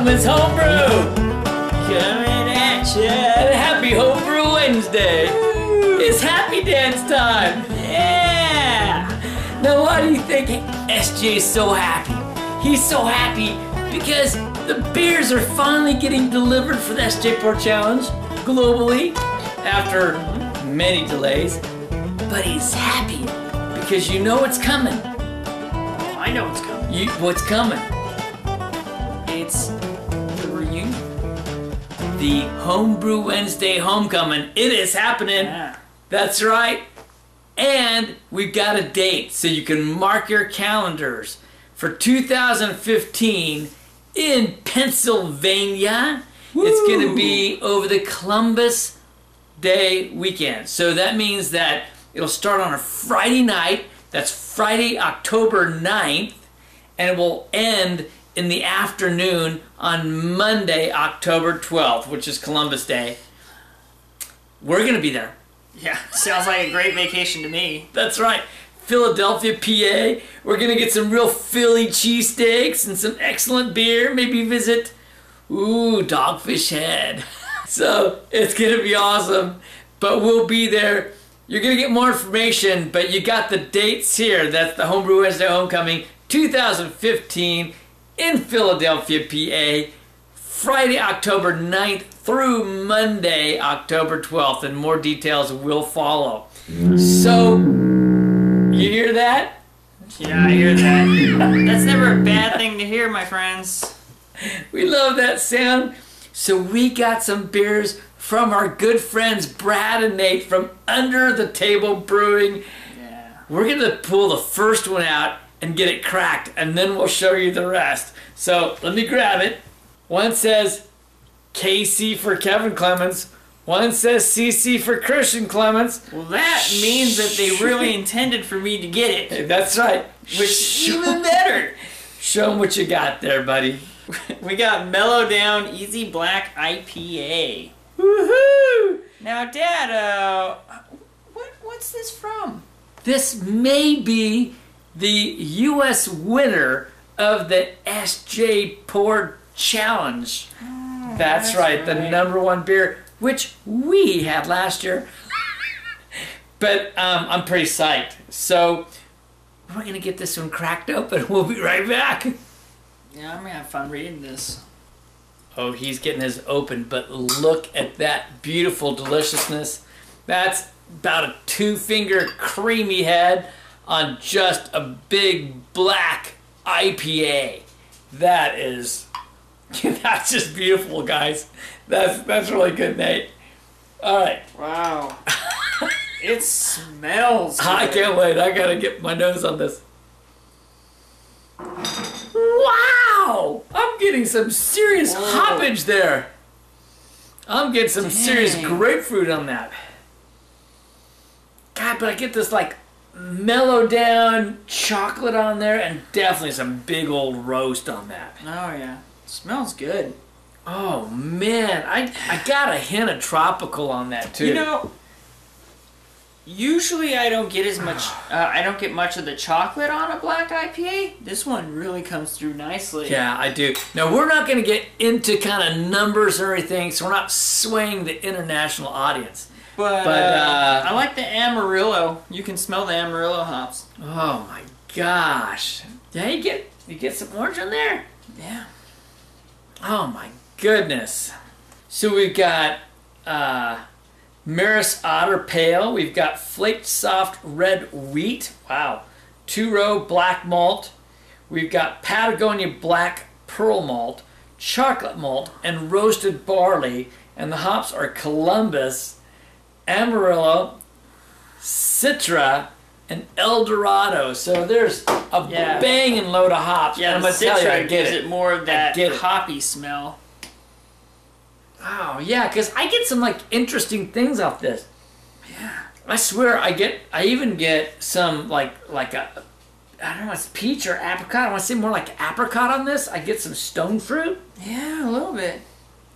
Clemens Homebrew! Coming at ya! And happy Homebrew Wednesday! It's Happy Dance time! Yeah! Now why do you think SJ's so happy? He's so happy because the beers are finally getting delivered for the SJ Pour Challenge globally after many delays. But he's happy because you know what's coming. Oh, I know what's coming. What's coming? It's the reunion. The Homebrew Wednesday Homecoming. It is happening. Yeah. That's right. And we've got a date so you can mark your calendars for 2015 in Pennsylvania. Woo! It's going to be over the Columbus Day weekend. So that means that it'll start on a Friday night. That's Friday, October 9th. And it will end in the afternoon on Monday, October 12th, which is Columbus Day. We're going to be there. Yeah, sounds like a great vacation to me. That's right. Philadelphia, PA. We're going to get some real Philly cheesesteaks and some excellent beer. Maybe visit, Dogfish Head. So it's going to be awesome. But we'll be there. You're going to get more information, but you got the dates here. That's the Homebrew Wednesday Homecoming 2015 in Philadelphia, PA. Friday, October 9th through Monday, October 12th. And more details will follow. So, you hear that? Yeah, I hear that. That's never a bad thing to hear, my friends. We love that sound. So we got some beers from our good friends Brad and Nate from Under the Table Brewing. Yeah. We're going to pull the first one out and get it cracked, and then we'll show you the rest. So let me grab it. One says KC for Kevin Clemens. One says CC for Christian Clemens. Well, that means that they really intended for me to get it. Hey, that's right. Which even better. Show them what you got there, buddy. We got Mellow Down Easy Black IPA. Woohoo! Now, Dad, what's this from? This may be the U.S. winner of the SJ Pour Challenge. Oh, that's right, the #1 beer, which we had last year. But I'm pretty psyched. So we're going to get this one cracked open. We'll be right back. Yeah, I'm going to have fun reading this. Oh, he's getting his open, but look at that beautiful deliciousness. That's about a 2-finger creamy head on just a big black IPA. That is, that's just beautiful, guys. That's really good, Nate. All right. Wow. It smells good. I can't wait. I gotta get my nose on this. Wow! I'm getting some serious hoppage there. I'm getting some serious grapefruit on that. God, but I get this like mellow down chocolate on there and definitely some big old roast on that. Oh yeah. Smells good. Oh man, I got a hint of tropical on that too. You know, usually I don't get as much, I don't get much of the chocolate on a black IPA. This one really comes through nicely. Yeah, I do. Now, we're not going to get into kind of numbers or anything, so we're not swaying the international audience. But I like the Amarillo. You can smell the Amarillo hops. Oh my gosh. Yeah, you get some orange in there? Yeah. Oh my goodness. So we've got Maris Otter Pale. We've got Flaked Soft Red Wheat. Wow. 2-row black malt. We've got Patagonia Black Pearl Malt, Chocolate Malt, and Roasted Barley. And the hops are Columbus, Amarillo, Citra, and El Dorado. So there's a banging load of hops. Yeah, I'm going to tell you, I get it. More of that get hoppy smell. Oh, yeah, because I get some, like, interesting things off this. Yeah. I swear, I even get some, like a, I don't know, it's peach or apricot. I want to say more like apricot on this. I get some stone fruit. Yeah, a little bit.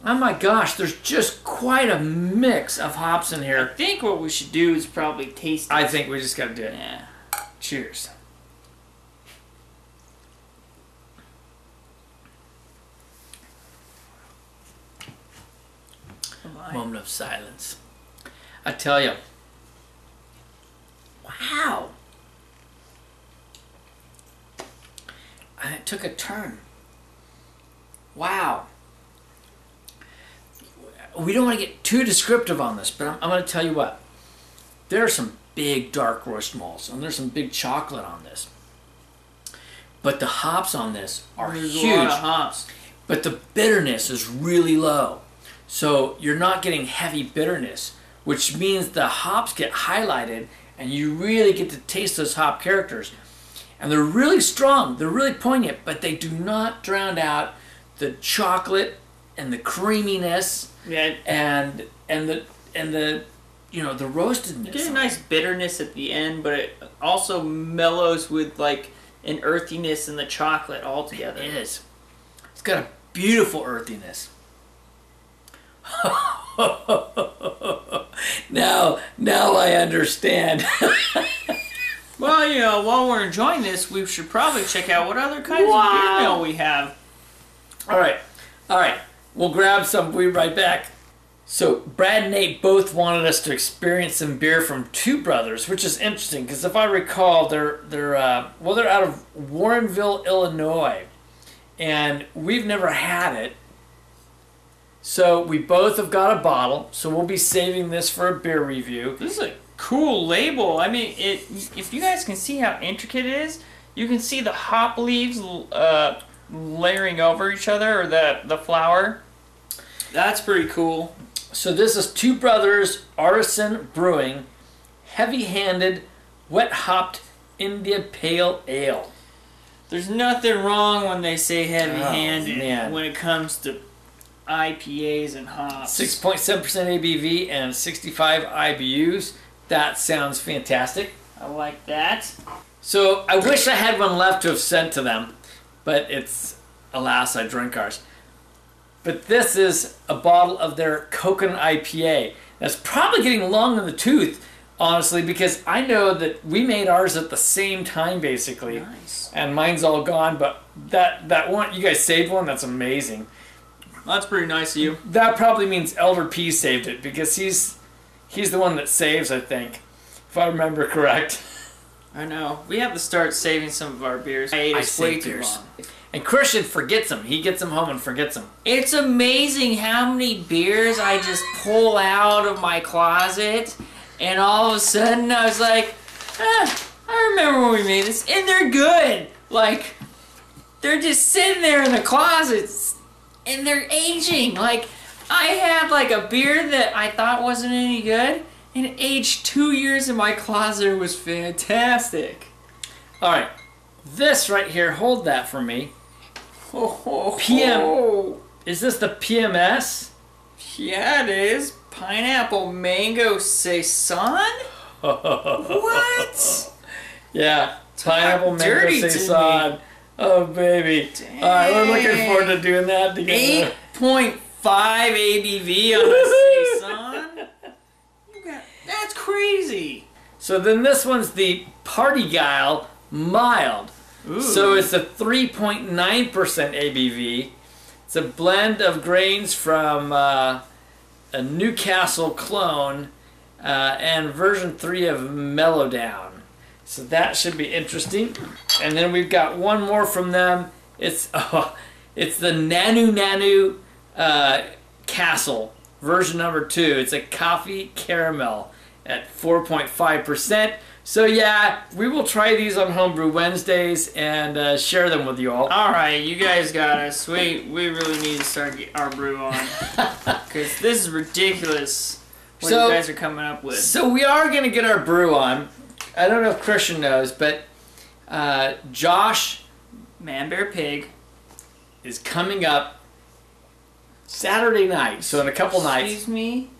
Oh my gosh, there's just quite a mix of hops in here. I think what we should do is probably taste it. I think we just got to do it. Yeah. Cheers. my. Moment of silence. I tell you. Wow. And it took a turn. Wow. We don't want to get too descriptive on this, but I'm going to tell you what. There are some big dark roast malts, and there's some big chocolate on this. But the hops on this are huge. A lot of hops. But the bitterness is really low. So you're not getting heavy bitterness, which means the hops get highlighted and you really get to taste those hop characters. And they're really strong, they're really poignant, but they do not drown out the chocolate and the creaminess and the you know, the roastedness. You get a nice bitterness at the end, but it also mellows with like an earthiness in the chocolate altogether. It is. It's got a beautiful earthiness. now I understand. Well, you know, while we're enjoying this, we should probably check out what other kinds of beer mail we have. All right. We'll grab some. We'll be right back. So Brad and Nate both wanted us to experience some beer from Two Brothers, which is interesting because if I recall, they're out of Warrenville, Illinois, and we've never had it. So we both have got a bottle, so we'll be saving this for a beer review. This is a cool label. I mean, if you guys can see how intricate it is, you can see the hop leaves layering over each other, or the flower. That's pretty cool. So this is Two Brothers Artisan Brewing Heavy-Handed Wet Hopped India Pale Ale. There's nothing wrong when they say heavy-handed when it comes to IPAs and hops. 6.7% ABV and 65 IBUs. That sounds fantastic. I like that. So I wish I had one left to have sent to them, but it's, alas, I drank ours. But this is a bottle of their coconut IPA. That's probably getting long in the tooth, honestly, because I know that we made ours at the same time, basically. Nice. And mine's all gone, but that one, you guys saved one, that's amazing. That's pretty nice of you. That probably means Elder P saved it, because he's the one that saves, I think, if I remember correct. I know. We have to start saving some of our beers. I ate us way too long. And Christian forgets them. He gets them home and forgets them. It's amazing how many beers I just pull out of my closet, and all of a sudden I was like, I remember when we made this, and they're good. Like, they're just sitting there in the closets, and they're aging. Like, I had like a beer that I thought wasn't any good, and it aged 2 years in my closet. It was fantastic. All right, this right here, hold that for me. Is this the PMS? Yeah, it is. Pineapple Mango Saison? What? Yeah, Pineapple Mango Saison. Oh, baby. Dang. All right, we're looking forward to doing that together. 8.5 ABV on a Saison? That's crazy. So then this one's the Party Guile Mild. Ooh. So it's a 3.9% ABV. It's a blend of grains from a Newcastle clone and version 3 of Mellowdown. So that should be interesting. And then we've got one more from them. It's the Nanu Castle version number 2. It's a coffee caramel at 4.5%. So yeah, we will try these on Homebrew Wednesdays and share them with you all. All right, you guys got us. We really need to start our brew on, because this is ridiculous what you guys are coming up with. So we are going to get our brew on. I don't know if Christian knows, but Josh Man Bear Pig is coming up Saturday night. So in a couple nights. Excuse me?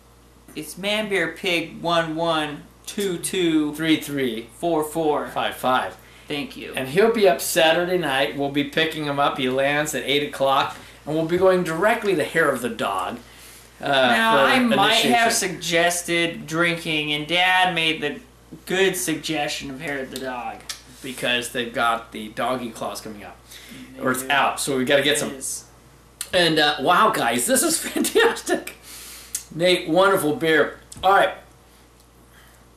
It's Man Bear Pig 1122334455. Thank you. And he'll be up Saturday night. We'll be picking him up. He lands at 8 o'clock. And we'll be going directly to Hair of the Dog. Now, I might have suggested drinking, and Dad made the good suggestion of Hair of the Dog. Because they've got the doggy claws coming up. Or it's out, so we've got to get some. And wow, guys, this is fantastic. Nate, wonderful beer. All right.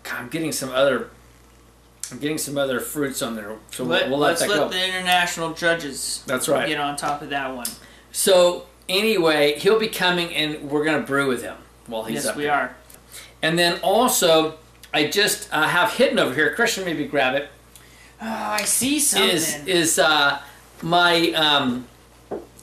God, I'm getting some other fruits on there, so we'll let that go. Let's let the international judges. That's right. Get on top of that one. So anyway, he'll be coming, and we're gonna brew with him while he's up. Yes, we here. are. And then also, I just have hidden over here. Christian, maybe grab it. Oh, I see something. Is my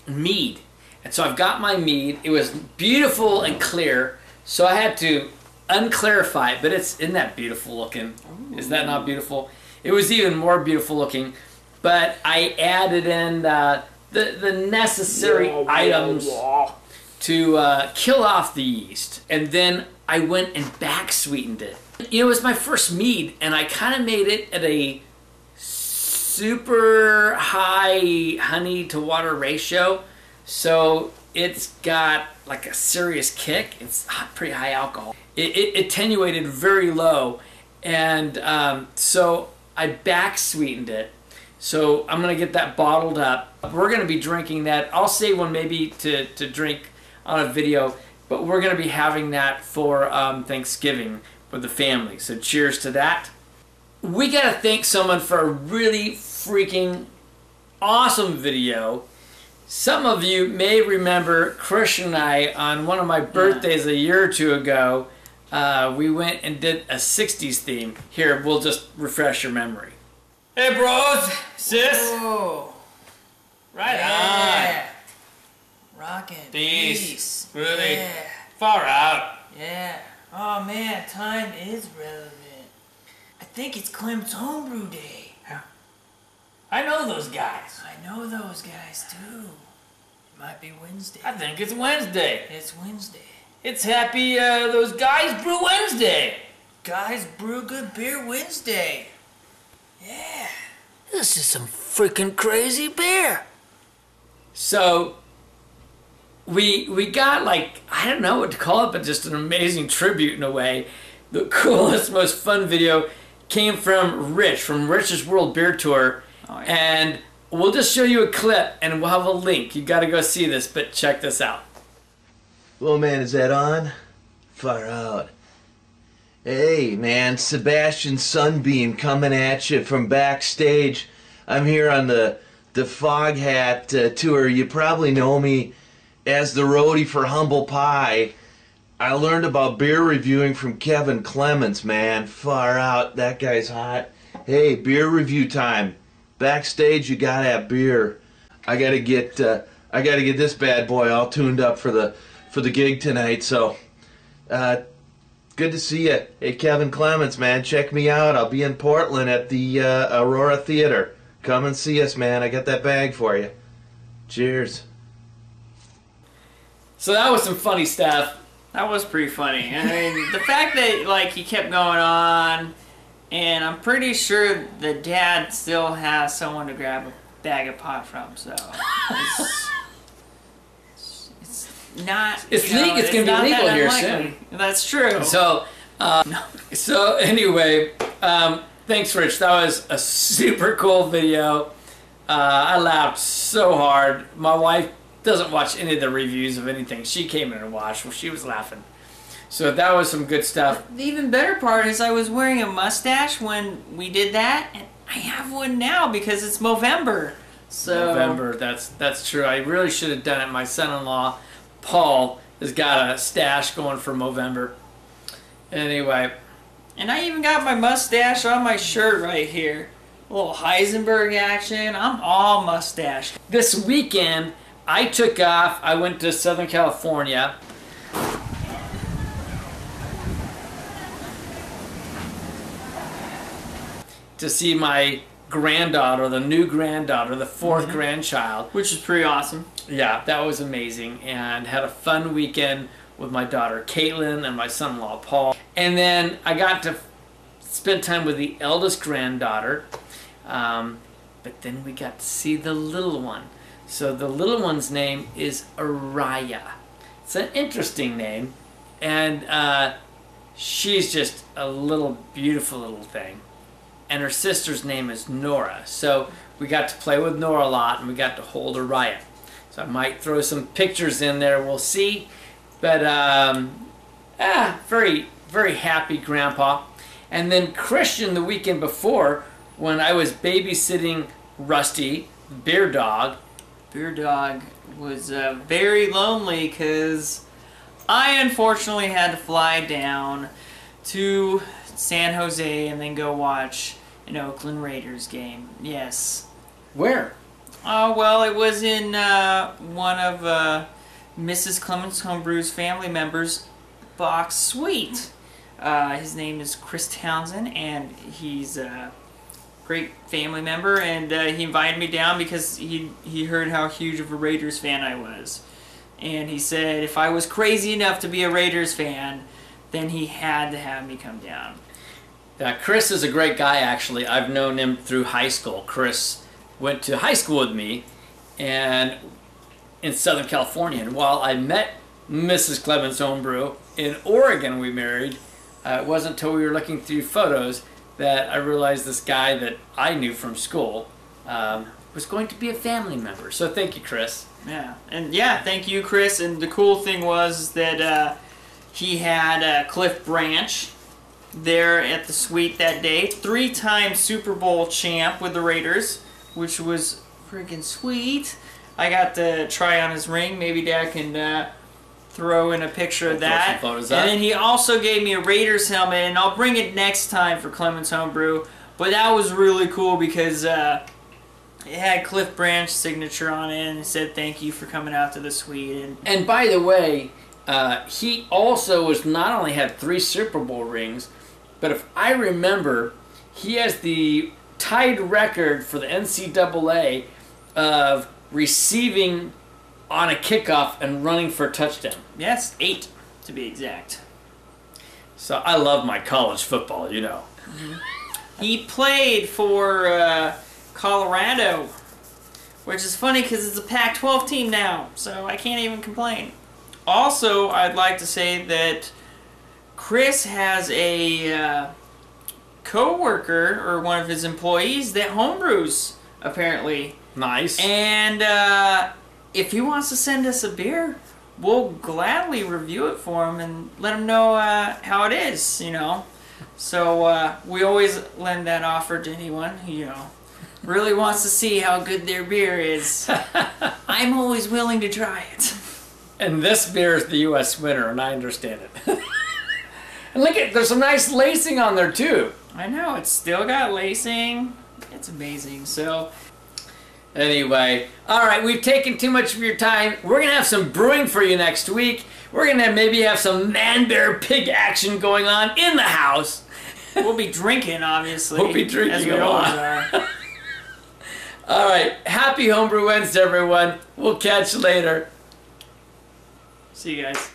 mead, and so I've got my mead. It was beautiful and clear, so I had to unclarify it, but isn't that beautiful looking? Ooh. Is that not beautiful? It was even more beautiful looking, but I added in the necessary items to kill off the yeast, and then I went and back sweetened it. You know, it was my first mead, and I kind of made it at a super high honey to water ratio, so it's got like a serious kick. It's pretty high alcohol. It attenuated very low, and so I back sweetened it. So I'm gonna get that bottled up. We're gonna be drinking that. I'll save one maybe to drink on a video, but we're gonna be having that for Thanksgiving with the family. So cheers to that. We gotta thank someone for a really freaking awesome video. Some of you may remember Christian and I on one of my birthdays a year or two ago. We went and did a 60s theme. Here, we'll just refresh your memory. Hey bros, sis. Whoa. Right on. Rockin'. Peace. Really? Yeah. Far out. Yeah. Oh man, time is relevant. I think it's Clem's Homebrew Day. I know those guys. I know those guys too. It might be Wednesday. I think it's Wednesday. It's Wednesday. It's happy those guys brew Wednesday. Guys brew good beer Wednesday. Yeah. This is some freaking crazy beer. So we got, like, I don't know what to call it, but just an amazing tribute in a way. The coolest, most fun video came from Rich, from Rich's World Beer Tour. Oh, yeah. And we'll just show you a clip and we'll have a link. You got to go see this, but check this out. Well, man, is that on? Far out. Hey, man, Sebastian Sunbeam coming at you from backstage. I'm here on the Fog Hat tour. You probably know me as the roadie for Humble Pie. I learned about beer reviewing from Kevin Clements, man. Far out. That guy's hot. Hey, beer review time. Backstage, you gotta have beer. I gotta get this bad boy all tuned up for the gig tonight. So, good to see you. Hey, Kevin Clements, man, check me out. I'll be in Portland at the Aurora Theater. Come and see us, man. I got that bag for you. Cheers. So that was some funny stuff. That was pretty funny. I mean, the fact that, like, he kept going on, and I'm pretty sure the dad still has someone to grab a bag of pot from, so it's not. It's legal. It's gonna be legal here soon. That's true. So, so anyway, thanks, Rich. That was a super cool video. I laughed so hard. My wife doesn't watch any of the reviews of anything. She came in and watched. Well, she was laughing. So that was some good stuff. The even better part is I was wearing a mustache when we did that, and I have one now because it's Movember. So November, that's true. I really should have done it. My son-in-law, Paul, has got a stash going for Movember. Anyway. And I even got my mustache on my shirt right here. A little Heisenberg action. I'm all mustache. This weekend, I took off. I went to Southern California. To see my granddaughter, the new granddaughter, the fourth grandchild. Which is pretty awesome. Yeah, that was amazing. And had a fun weekend with my daughter Caitlin and my son-in-law Paul. And then I got to spend time with the eldest granddaughter. But then we got to see the little one. So the little one's name is Araya. It's an interesting name. And she's just a little beautiful little thing. And her sister's name is Nora. So we got to play with Nora a lot, and we got to hold Araya. So I might throw some pictures in there, we'll see. But Very, very happy grandpa. And then Christian the weekend before, when I was babysitting Rusty, beer dog. Beer dog was very lonely because I unfortunately had to fly down to San Jose and then go watch an Oakland Raiders game. Yes. Where? Oh, well, it was in one of Mrs. Clemens Homebrew's family members' box suite. His name is Chris Townsend, and he's a great family member, and he invited me down because he heard how huge of a Raiders fan I was. And he said if I was crazy enough to be a Raiders fan, then he had to have me come down. Chris is a great guy, actually. I've known him through high school. Chris went to high school with me and in Southern California. And while I met Mrs. Clemens Homebrew in Oregon, we married. It wasn't until we were looking through photos that I realized this guy that I knew from school was going to be a family member. So thank you, Chris. Yeah, and yeah, thank you, Chris. And the cool thing was that he had Cliff Branch there at the suite that day. 3-time Super Bowl champ with the Raiders, which was freaking sweet. I got to try on his ring. Maybe Dad can throw in a picture of that. Throw some photos and up. then he also gave me a Raiders helmet, and I'll bring it next time for Clemens Homebrew. But that was really cool because it had Cliff Branch's signature on it, and it said thank you for coming out to the suite. And by the way, he also not only had 3 Super Bowl rings, but if I remember, he has the tied record for the NCAA of receiving on a kickoff and running for a touchdown. Yes, 8 to be exact. So I love my college football, you know. He played for Colorado, which is funny because it's a Pac-12 team now, so I can't even complain. Also, I'd like to say that Chris has a co-worker or one of his employees that homebrews, apparently. Nice. And if he wants to send us a beer, we'll gladly review it for him and let him know how it is, you know. So we always lend that offer to anyone who, you know, really wants to see how good their beer is. I'm always willing to try it. And this beer is the U.S. winner, and I understand it. And look at, there's some nice lacing on there too. I know, it's still got lacing. It's amazing. So anyway, all right, we've taken too much of your time. We're going to have some brewing for you next week. We're going to maybe have some man-bear-pig action going on in the house. we'll be drinking, obviously. We'll be drinking as we a always lot. are. All right, happy Homebrew Wednesday, everyone. We'll catch you later. See you guys.